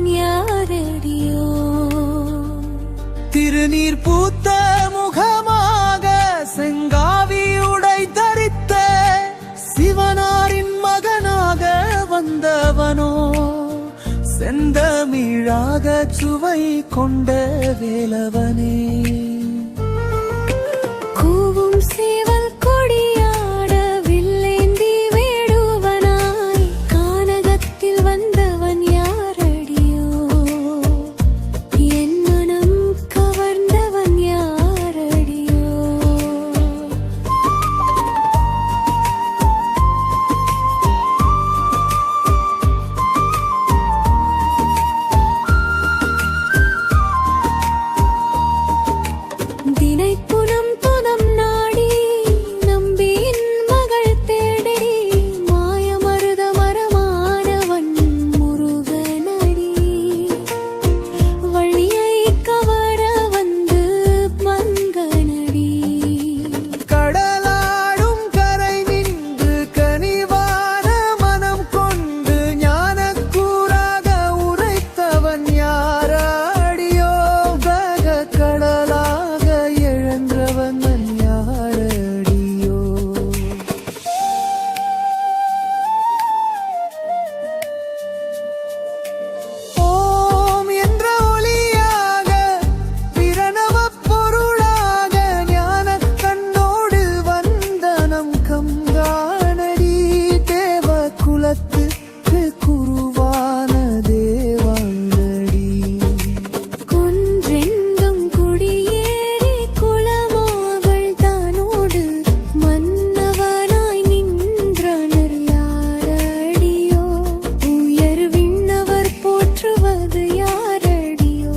யாரடியோ. திருநீர் பூத்த முகமாக செங்காவி உடை தரித்த சிவனாரின் மகனாக வந்தவனோ, செந்தமிழாக சுவை கொண்ட வேலவனே. கூவும் சேவல் கொடியாட வில்லேந்தி வேடுவனாய் கானகத்தில் வந்தவன் யாரடியோ. என் மனம் கவர்ந்தவன் யாரடியோ. தினைப்புனம் புனம் நாடி நம்பியின் மகள் தேடி மாயமருத மரமானவன் முருகனடி. வழியை கவர வந்து மங்கனடி. கடலாடும் கரை நின்று கனிவான மனம் கொண்டு ஞானக்கூறாக உரைத்தவன் யாரடியோ. உலக கடலாக எழுந்தவன் யாரடியோ. ஓம் என்ற ஒளியாக பிரணவப் பொருளாக ஞானக் கண்ணோடு வந்த நம் கங்காணடி. தேவ குலத்துக்கு குருவான தேவாங்கடி. குன்றெங்கும் குடியேறி குலமோகள் தானோடு மன்னவனாய் நின்றனர் யாரடியோ. உயர் விண்ணவர் போற்றுவது யாரடியோ.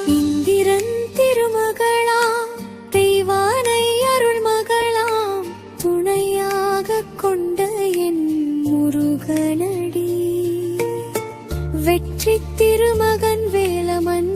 இந்திரன் திருமகளாம் தெய்வானை அருள் மகளாம் துணையாக கொண்ட என் முருகனடி. வெற்றி திருமகன் வேலமன்